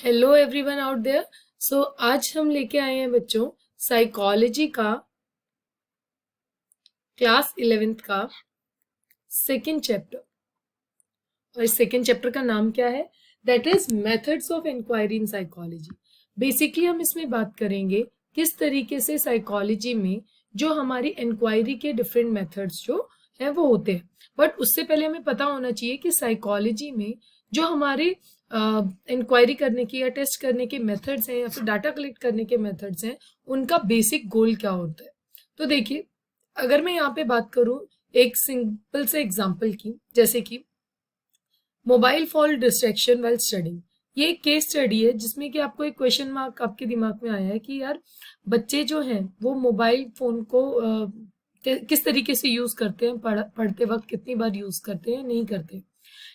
Hello everyone out there. So आज हम लेके आए हैं बच्चों साइकोलॉजी का क्लास 11th का सेकंड चैप्टर। और इस सेकंड चैप्टर का नाम क्या है? That is methods of inquiry in psychology. Basically हम इसमें बात करेंगे किस तरीके से साइकोलॉजी में जो हमारी इंक्वायरी के डिफरेंट मेथड्स जो है वो होते हैं। बट उससे पहले हमें पता होना चाहिए कि साइकोलॉजी में जो हमारे इंक्वायरी करने की या टेस्ट करने के मेथड्स हैं या फिर डाटा कलेक्ट करने के मेथड्स हैं, उनका बेसिक गोल क्या होता है। तो देखिए, अगर मैं यहाँ पे बात करूँ एक सिंपल से एग्जांपल की, जैसे कि mobile phone distraction while studying. ये एक केस स्टडी है जिसमें कि आपको एक क्वेश्चन मार्क आपके दिमाग में आया है कि यार बच्चे जो हैं वो मोबाइल फोन को किस तरीके से यूज करते हैं, पढ़ते वक्त कितनी बार यूज करते हैं, नहीं करते।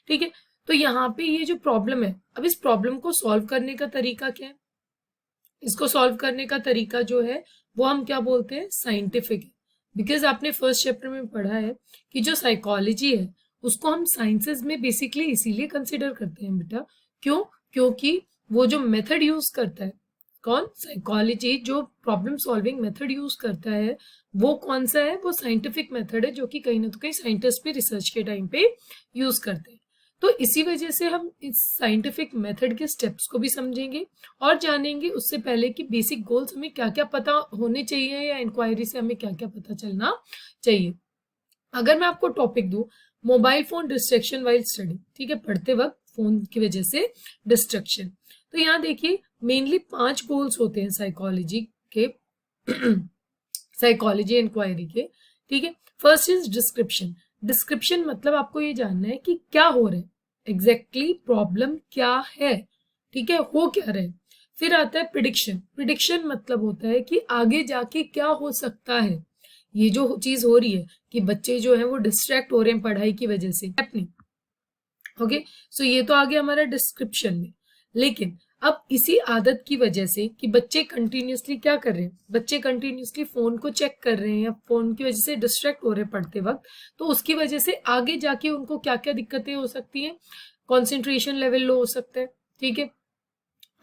ठीक है, तो यहाँ पे ये जो प्रॉब्लम है, अब इस प्रॉब्लम को सॉल्व करने का तरीका क्या है? इसको सॉल्व करने का तरीका जो है वो हम क्या बोलते हैं? साइंटिफिक है। बिकॉज आपने फर्स्ट चैप्टर में पढ़ा है कि जो साइकोलॉजी है उसको हम साइंसेस में बेसिकली इसीलिए कंसिडर करते हैं बेटा। क्यों? क्योंकि वो जो मेथड यूज करता है, कौन? साइकोलॉजी जो प्रॉब्लम सॉल्विंग मेथड यूज करता है वो कौन सा है? वो साइंटिफिक मेथड है जो कि कहीं ना तो कहीं साइंटिस्ट भी रिसर्च के टाइम पे यूज करते हैं। तो इसी वजह से हम इस साइंटिफिक मेथड के स्टेप्स को भी समझेंगे और जानेंगे उससे पहले कि बेसिक गोल्स हमें क्या क्या पता होने चाहिए या इंक्वायरी से हमें क्या क्या पता चलना चाहिए। अगर मैं आपको टॉपिक दूं, mobile phone distraction while study, ठीक है, पढ़ते वक्त फोन की वजह से डिस्ट्रैक्शन। तो यहाँ देखिए मेनली 5 गोल्स होते हैं साइकोलॉजी के साइकोलॉजी इंक्वायरी के। ठीक है, फर्स्ट इज डिस्क्रिप्शन। डिस्क्रिप्शन मतलब आपको ये जानना है कि क्या हो रहा है, एग्जैक्टली प्रॉब्लम क्या है, ठीक है, हो क्या रहा है। फिर आता है प्रिडिक्शन। प्रिडिक्शन मतलब होता है कि आगे जाके क्या हो सकता है। ये जो चीज हो रही है कि बच्चे जो है वो डिस्ट्रैक्ट हो रहे हैं पढ़ाई की वजह से, हैपनिंग। ओके, सो ये तो आ गया हमारा डिस्क्रिप्शन में। लेकिन अब इसी आदत की वजह से कि बच्चे कंटिन्यूसली क्या कर रहे हैं, बच्चे कंटिन्यूसली फोन को चेक कर रहे हैं या फोन की वजह से डिस्ट्रैक्ट हो रहे हैं पढ़ते वक्त, तो उसकी वजह से आगे जाके उनको क्या क्या दिक्कतें हो सकती हैं। कॉन्सेंट्रेशन लेवल लो हो सकता है, ठीक है,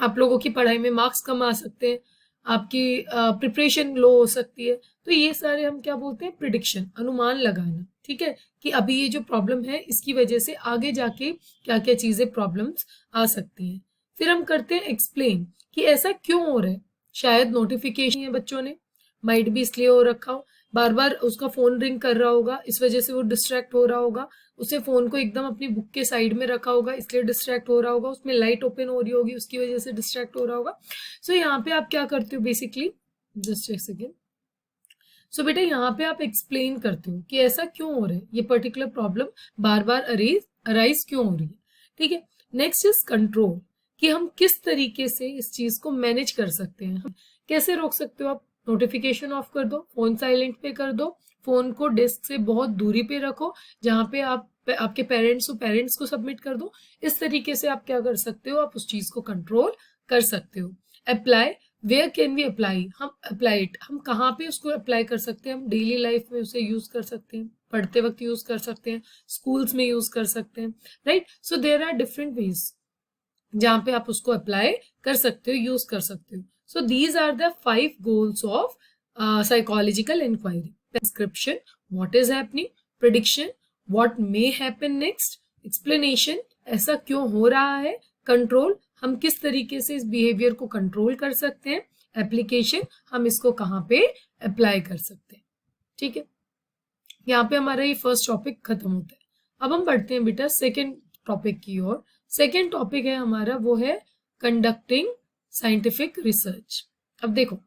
आप लोगों की पढ़ाई में मार्क्स कम आ सकते हैं, आपकी प्रिपरेशन लो हो सकती है। तो ये सारे हम क्या बोलते हैं? प्रिडिक्शन, अनुमान लगाना। ठीक है, कि अभी ये जो प्रॉब्लम है इसकी वजह से आगे जाके क्या क्या चीजें प्रॉब्लम्स आ सकती हैं। फिर हम करते हैं एक्सप्लेन कि ऐसा क्यों हो रहा है। शायद नोटिफिकेशन है बच्चों ने, माइट भी इसलिए हो रखा हो, बार बार उसका फोन रिंग कर रहा होगा, इस वजह से वो डिस्ट्रैक्ट हो रहा होगा। उसे फोन को एकदम अपनी बुक के साइड में रखा होगा इसलिए डिस्ट्रैक्ट हो रहा होगा, उसमें लाइट ओपन हो रही होगी उसकी वजह से डिस्ट्रैक्ट हो रहा होगा। सो यहाँ पे आप क्या करते हो बेसिकली, जस्ट एक सेकेंड। सो बेटा यहाँ पे आप एक्सप्लेन करते हो कि ऐसा क्यों हो रहा है, ये पर्टिकुलर प्रॉब्लम बार बार अराइज क्यों हो रही है। ठीक है, नेक्स्ट इज कंट्रोल, कि हम किस तरीके से इस चीज को मैनेज कर सकते हैं। कैसे रोक सकते हो आप? नोटिफिकेशन ऑफ कर दो, फोन साइलेंट पे कर दो, फोन को डेस्क से बहुत दूरी पे रखो जहाँ पे आप आपके पेरेंट्स हो, पेरेंट्स को सबमिट कर दो। इस तरीके से आप क्या कर सकते हो, आप उस चीज को कंट्रोल कर सकते हो। Apply, where can we apply, हम अप्लाई इट, हम कहाँ पे उसको अप्लाई कर सकते हैं? हम डेली लाइफ में उसे यूज कर सकते हैं, पढ़ते वक्त यूज कर सकते हैं, स्कूल्स में यूज कर सकते हैं, right. So there are different ways जहाँ पे आप उसको अप्लाई कर सकते हो, यूज कर सकते हो। So these are the 5 goals of psychological inquiry. Description, what is happening, prediction, what may happen next, explanation, ऐसा क्यों हो रहा है, कंट्रोल, हम किस तरीके से इस बिहेवियर को कंट्रोल कर सकते हैं, एप्लीकेशन, हम इसको कहाँ पे अप्लाई कर सकते हैं। ठीक है, यहाँ पे हमारा ये फर्स्ट टॉपिक खत्म होता है। अब हम बढ़ते हैं बेटा सेकेंड टॉपिक की ओर। सेकेंड टॉपिक है हमारा वो है कंडक्टिंग साइंटिफिक रिसर्च। अब देखो,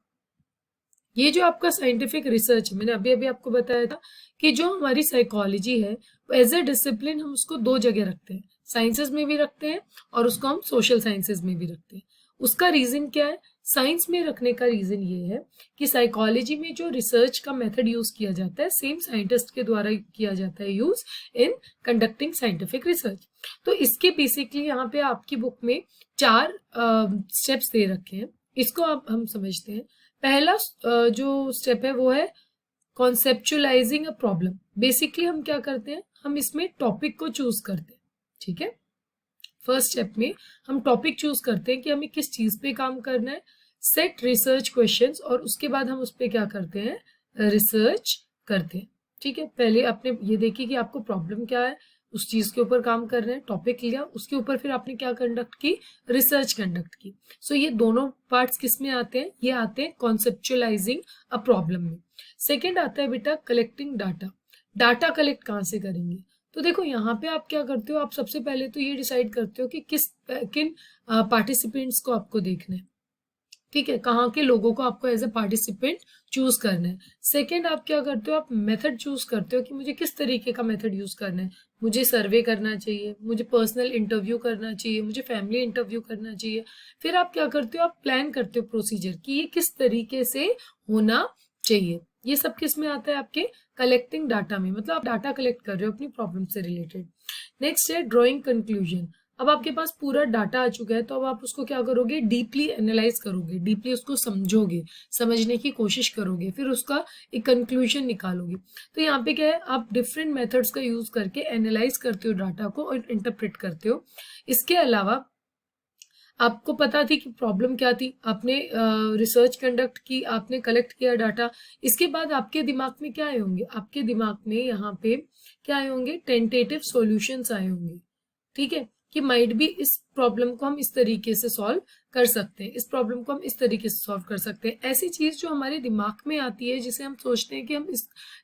ये जो आपका साइंटिफिक रिसर्च है, मैंने अभी अभी आपको बताया था कि जो हमारी साइकोलॉजी है एज ए डिसिप्लिन हम उसको 2 जगह रखते हैं, साइंसेस में भी रखते हैं और उसको हम सोशल साइंसेस में भी रखते हैं। उसका रीजन क्या है? साइंस में रखने का रीजन ये है कि साइकोलॉजी में जो रिसर्च का मेथड यूज किया जाता है सेम साइंटिस्ट के द्वारा किया जाता है use in conducting scientific research. तो इसके बेसिकली यहाँ पे आपकी बुक में 4 स्टेप्स दे रखे हैं, इसको आप हम समझते हैं। पहला जो स्टेप है वो है कॉन्सेप्चुअलाइजिंग अ प्रॉब्लम। बेसिकली हम क्या करते हैं, हम इसमें टॉपिक को चूज करते हैं, ठीक है, फर्स्ट स्टेप में हम टॉपिक चूज करते हैं कि हमें किस चीज पे काम करना है, सेट रिसर्च क्वेश्चंस, और उसके बाद हम उस पर क्या करते हैं, रिसर्च करते हैं। ठीक है, पहले आपने ये देखी कि आपको प्रॉब्लम क्या है, उस चीज के ऊपर काम कर रहे हैं, टॉपिक लिया, उसके ऊपर फिर आपने क्या कंडक्ट की, रिसर्च कंडक्ट की। सो ये दोनों पार्ट्स किस में आते हैं, ये आते हैं कॉन्सेप्चुअलाइजिंग अ प्रॉब्लम में। सेकेंड आता है बेटा कलेक्टिंग डाटा। डाटा कलेक्ट कहाँ से करेंगे, तो देखो यहाँ पे आप क्या करते हो, आप सबसे पहले तो ये डिसाइड करते हो कि किन पार्टिसिपेंट्स को आपको देखना है। ठीक है, कहाँ के लोगों को आपको एज ए पार्टिसिपेंट चूज करना है। सेकंड आप क्या करते हो, आप मेथड चूज करते हो कि मुझे किस तरीके का मेथड यूज करना है, मुझे सर्वे करना चाहिए, मुझे पर्सनल इंटरव्यू करना चाहिए, मुझे फैमिली इंटरव्यू करना चाहिए। फिर आप क्या करते हो, आप प्लान करते हो प्रोसीजर कि ये किस तरीके से होना चाहिए। ये सब किस में आता है, आपके कलेक्टिंग डाटा में, मतलब आप डाटा कलेक्ट कर रहे हो अपनी प्रॉब्लम से रिलेटेड। नेक्स्ट है ड्रॉइंग कंक्लूजन। अब आपके पास पूरा डाटा आ चुका है, तो अब आप उसको क्या करोगे, डीपली एनालाइज करोगे, डीपली उसको समझोगे, समझने की कोशिश करोगे, फिर उसका एक कंक्लूजन निकालोगे। तो यहाँ पे क्या है, आप डिफरेंट मेथड्स का यूज करके एनालाइज करते हो डाटा को और इंटरप्रेट करते हो। इसके अलावा आपको पता थी कि प्रॉब्लम क्या थी, आपने रिसर्च कंडक्ट की, आपने कलेक्ट किया डाटा। इसके बाद आपके दिमाग में क्या आए होंगे, आपके दिमाग में यहाँ पे क्या आए होंगे, टेंटेटिव सॉल्यूशंस आए होंगे। ठीक है, कि माइट भी इस प्रॉब्लम को हम इस तरीके से सॉल्व कर सकते हैं, इस प्रॉब्लम को हम इस तरीके से सॉल्व कर सकते हैं। ऐसी चीज जो हमारे दिमाग में आती है, जिसे हम सोचते हैं कि हम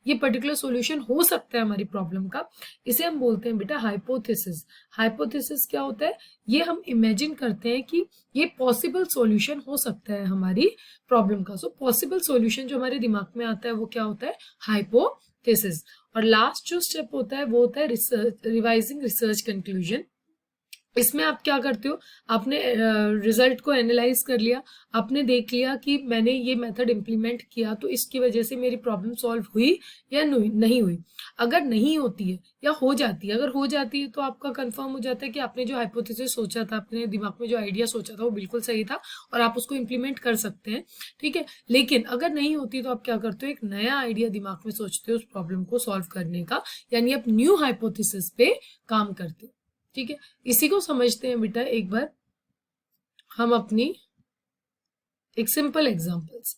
ये पर्टिकुलर सॉल्यूशन हो सकता है हमारी प्रॉब्लम का, इसे हम बोलते हैं बेटा हाइपोथेसिस। हाइपोथेसिस क्या होता है, ये हम इमेजिन करते हैं कि ये पॉसिबल सॉल्यूशन हो सकता है हमारी प्रॉब्लम का। सो पॉसिबल सॉल्यूशन जो हमारे दिमाग में आता है वो क्या होता है, हाइपोथेसिस। और लास्ट जो स्टेप होता है वो होता है रिसर्च, रिवाइजिंग रिसर्च कंक्लूजन। इसमें आप क्या करते हो, आपने रिजल्ट को एनालाइज कर लिया, आपने देख लिया कि मैंने ये मेथड इम्प्लीमेंट किया तो इसकी वजह से मेरी प्रॉब्लम सॉल्व हुई या नहीं हुई। अगर नहीं होती है या हो जाती है, अगर हो जाती है तो आपका कंफर्म हो जाता है कि आपने जो हाइपोथेसिस सोचा था, अपने दिमाग में जो आइडिया सोचा था वो बिल्कुल सही था और आप उसको इम्प्लीमेंट कर सकते हैं। ठीक है, लेकिन अगर नहीं होती तो आप क्या करते हो, एक नया आइडिया दिमाग में सोचते हो उस प्रॉब्लम को सॉल्व करने का, यानी आप न्यू हाइपोथेसिस पे काम करते हो। ठीक है, इसी को समझते हैं बेटा एक बार हम अपनी एक सिंपल एग्जांपल्स।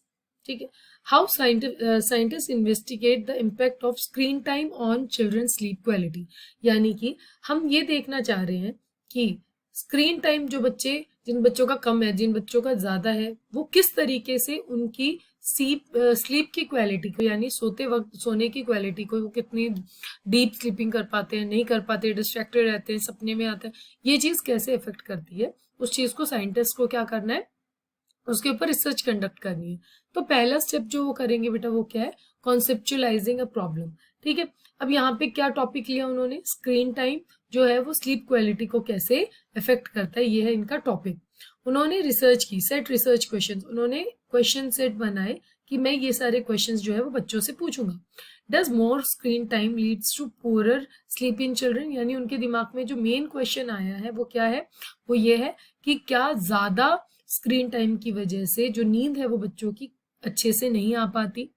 ठीक है, how scientist investigate the impact of screen time on children sleep quality. यानी कि हम ये देखना चाह रहे हैं कि स्क्रीन टाइम जो बच्चे, जिन बच्चों का कम है, जिन बच्चों का ज्यादा है, वो किस तरीके से उनकी स्लीप की क्वालिटी को, यानी सोते वक्त सोने की क्वालिटी को, वो कितनी डीप स्लीपिंग कर पाते हैं, नहीं कर पाते, डिस्ट्रैक्टेड रहते हैं, सपने में आते हैं, ये चीज कैसे इफेक्ट करती है, उस चीज को साइंटिस्ट को क्या करना है, उसके ऊपर रिसर्च कंडक्ट करनी है। तो पहला स्टेप जो वो करेंगे बेटा वो क्या है, कॉन्सेप्चुअलाइजिंग अ प्रॉब्लम। ठीक है, अब यहाँ पे क्या टॉपिक लिया उन्होंने, स्क्रीन टाइम जो है वो स्लीप क्वालिटी को कैसे इफेक्ट करता है, ये है इनका टॉपिक। उन्होंने रिसर्च की, सेट रिसर्च क्वेश्चंस, उन्होंने क्वेश्चन सेट बनाए कि मैं ये सारे क्वेश्चंस जो है वो बच्चों से पूछूंगा। Does more screen time leads to poorer sleep in children, यानी उनके दिमाग में जो मेन क्वेश्चन आया है वो क्या है, वो ये है कि क्या ज्यादा स्क्रीन टाइम की वजह से जो नींद है वो बच्चों की अच्छे से नहीं आ पाती।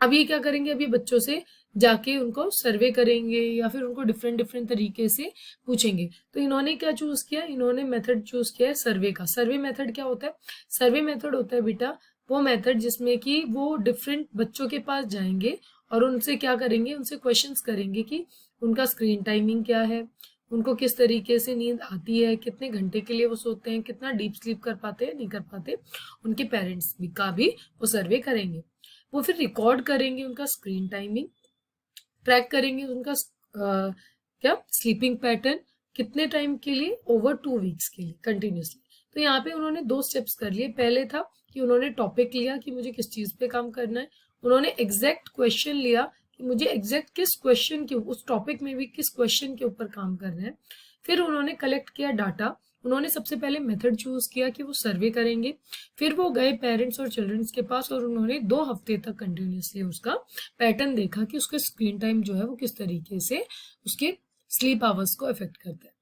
अब ये क्या करेंगे, अब ये बच्चों से जाके उनको सर्वे करेंगे या फिर उनको डिफरेंट डिफरेंट तरीके से पूछेंगे। तो इन्होंने क्या चूज किया, इन्होंने मेथड चूज किया है सर्वे का। सर्वे मेथड क्या होता है, सर्वे मेथड होता है बेटा वो मेथड जिसमें कि वो डिफरेंट बच्चों के पास जाएंगे और उनसे क्या करेंगे, उनसे क्वेश्चंस करेंगे कि उनका स्क्रीन टाइमिंग क्या है, उनको किस तरीके से नींद आती है, कितने घंटे के लिए वो सोते हैं, कितना डीप स्लीप कर पाते हैं, नहीं कर पाते। उनके पेरेंट्स का भी वो सर्वे करेंगे। वो फिर रिकॉर्ड करेंगे उनका स्क्रीन टाइमिंग, ट्रैक करेंगे उनका क्या स्लीपिंग पैटर्न, कितने टाइम के लिए, ओवर 2 वीक्स के लिए कंटिन्यूसली। तो यहाँ पे उन्होंने 2 स्टेप्स कर लिए। पहले था कि उन्होंने टॉपिक लिया कि मुझे किस चीज पे काम करना है, उन्होंने एग्जैक्ट क्वेश्चन लिया कि मुझे एग्जैक्ट किस क्वेश्चन के, उस टॉपिक में भी किस क्वेश्चन के ऊपर काम करना है। फिर उन्होंने कलेक्ट किया डाटा, उन्होंने सबसे पहले मेथड चूज किया कि वो सर्वे करेंगे। फिर वो गए पेरेंट्स और चिल्ड्रंस के पास और उन्होंने 2 हफ्ते तक कंटिन्यूसली उसका पैटर्न देखा कि उसका स्क्रीन टाइम जो है वो किस तरीके से उसके स्लीप आवर्स को इफेक्ट करता है।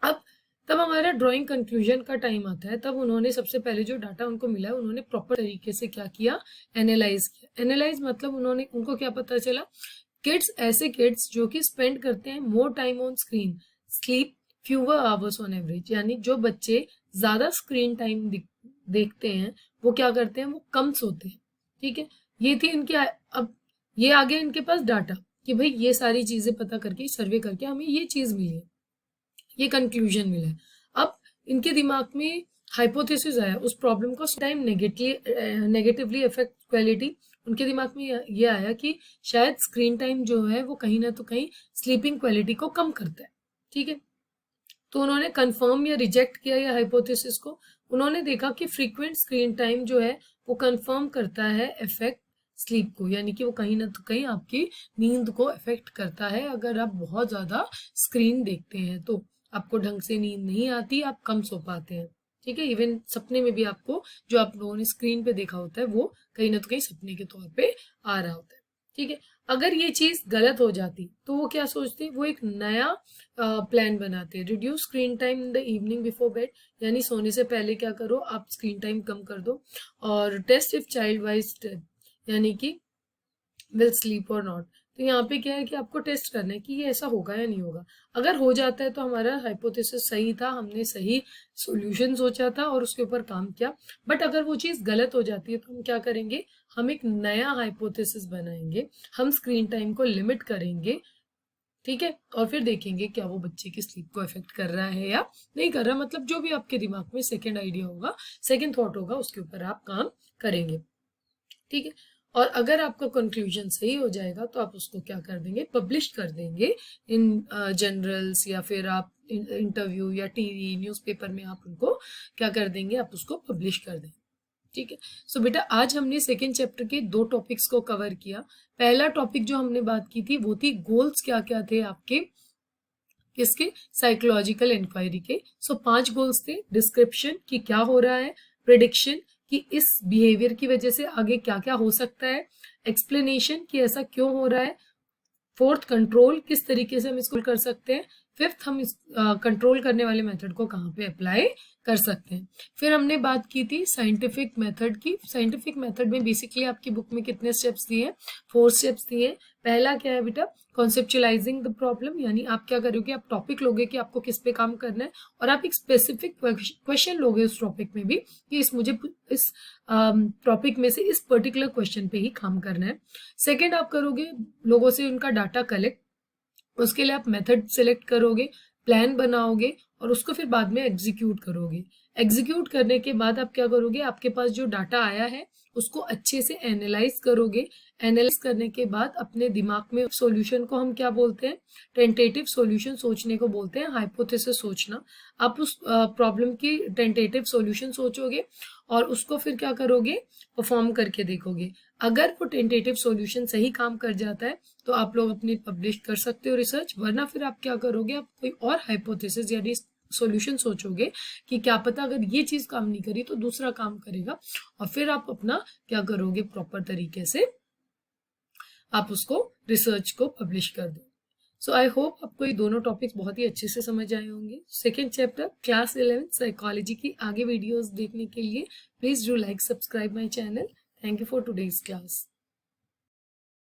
अब तब हमारा ड्राइंग कंक्लूजन का टाइम आता है। तब उन्होंने सबसे पहले जो डाटा उनको मिला उन्होंने प्रॉपर तरीके से क्या किया, एनालाइज किया। एनालाइज मतलब उनको क्या पता चला, किड्स, ऐसे किड्स जो कि स्पेंड करते हैं more time on screen, sleep fewer hours on average, यानी जो बच्चे ज्यादा स्क्रीन टाइम देखते हैं वो क्या करते हैं, वो कम सोते हैं। ठीक है, ये थी इनकी। अब ये आ गया इनके पास डाटा कि भाई ये सारी चीजें पता करके सर्वे करके हमें ये चीज मिली है, ये कंक्लूजन मिला है। अब इनके दिमाग में हाइपोथेसिस आया, उस प्रॉब्लम को टाइम नेगेटिवली अफेक्ट क्वालिटी। उनके दिमाग में ये आया कि शायद स्क्रीन टाइम जो है वो कहीं ना तो कहीं स्लीपिंग क्वालिटी को कम करता है। ठीक है, तो उन्होंने कंफर्म या रिजेक्ट किया या हाइपोथेसिस को। उन्होंने देखा कि फ्रीक्वेंट स्क्रीन टाइम जो है वो कंफर्म करता है इफेक्ट स्लीप को, यानी कि वो कहीं ना तो कहीं आपकी नींद को इफेक्ट करता है। अगर आप बहुत ज्यादा स्क्रीन देखते हैं तो आपको ढंग से नींद नहीं आती, आप कम सो पाते हैं। ठीक है, इवन सपने में भी आपको जो आप लोगों ने स्क्रीन पे देखा होता है वो कहीं ना तो कहीं सपने के तौर पे आ रहा होता है। ठीक है, अगर ये चीज गलत हो जाती तो वो क्या सोचते, वो एक नया प्लान बनाते हैं। Reduce screen time in the evening before bed, यानी सोने से पहले क्या करो, आप स्क्रीन टाइम कम कर दो। और टेस्ट इफ चाइल्ड वाइज, यानी कि विल स्लीप और नॉट। तो यहाँ पे क्या है कि आपको टेस्ट करना है कि ये ऐसा होगा या नहीं होगा। अगर हो जाता है तो हमारा हाइपोथेसिस सही था, हमने सही सॉल्यूशन सोचा था और उसके ऊपर काम किया। बट अगर वो चीज़ गलत हो जाती है तो हम क्या करेंगे, हम एक नया हाइपोथेसिस बनाएंगे, हम स्क्रीन टाइम को लिमिट करेंगे। ठीक है, और फिर देखेंगे क्या वो बच्चे की स्लीप को इफेक्ट कर रहा है या नहीं कर रहा। मतलब जो भी आपके दिमाग में सेकेंड आइडिया होगा, सेकेंड थॉट होगा, उसके ऊपर आप काम करेंगे। ठीक है, और अगर आपका कंक्लूजन सही हो जाएगा तो आप उसको क्या कर देंगे, पब्लिश कर देंगे इन जर्नल्स, या फिर आप इंटरव्यू या टीवी न्यूज़पेपर में आप उनको क्या कर देंगे, आप उसको पब्लिश कर देंगे। ठीक है, सो बेटा आज हमने सेकेंड चैप्टर के 2 टॉपिक्स को कवर किया। पहला टॉपिक जो हमने बात की थी वो थी गोल्स क्या क्या थे आपके, किसके, साइकोलॉजिकल इंक्वायरी के। सो 5 गोल्स थे। डिस्क्रिप्शन कि क्या हो रहा है, प्रिडिक्शन कि इस बिहेवियर की वजह से आगे क्या क्या हो सकता है, एक्सप्लेनेशन कि ऐसा क्यों हो रहा है, फोर्थ कंट्रोल किस तरीके से हम इसको कर सकते हैं, फिफ्थ हम इस कंट्रोल करने वाले मेथड को कहाँ पे अप्लाई कर सकते हैं। फिर हमने बात की थी साइंटिफिक मेथड की। साइंटिफिक मेथड में बेसिकली आपकी बुक में कितने स्टेप्स दिए हैं, 4 स्टेप्स दिए हैं। पहला क्या है बेटा, कॉन्सेप्चुअलाइजिंग द प्रॉब्लम, यानी आप क्या करोगे, आप टॉपिक लोगे कि आपको किस पे काम करना है, और आप एक स्पेसिफिक क्वेश्चन लोगे उस टॉपिक में भी कि मुझे इस टॉपिक में से इस पर्टिकुलर क्वेश्चन पे ही काम करना है। सेकेंड, आप करोगे लोगों से उनका डाटा कलेक्ट, उसके लिए आप मेथड सेलेक्ट करोगे, प्लान बनाओगे और उसको फिर बाद में एग्जीक्यूट करोगे। एग्जीक्यूट करने के बाद आप क्या करोगे, आपके पास जो डाटा आया है उसको अच्छे से एनालाइज करोगे। एनालाइज करने के बाद अपने दिमाग में सॉल्यूशन को हम क्या बोलते हैं, टेंटेटिव सॉल्यूशन सोचने को बोलते हैं, हाइपोथेसिस सोचना। आप उस प्रॉब्लम की टेंटेटिव सॉल्यूशन सोचोगे और उसको फिर क्या करोगे, परफॉर्म करके देखोगे। अगर वो टेंटेटिव सॉल्यूशन सही काम कर जाता है तो आप लोग अपनी पब्लिश कर सकते हो रिसर्च, वरना फिर आप क्या करोगे, आप कोई और हाइपोथेसिस यानी सॉल्यूशन सोचोगे कि क्या पता अगर ये चीज काम नहीं करी तो दूसरा काम करेगा, और फिर आप अपना क्या करोगे, प्रॉपर तरीके से आप उसको रिसर्च को पब्लिश कर दो। सो आई होप आपको ये दोनों टॉपिक्स बहुत ही अच्छे से समझ आए होंगे। सेकेंड चैप्टर क्लास 11 साइकोलॉजी की आगे वीडियोस देखने के लिए please do like subscribe my channel. Thank you for today's class.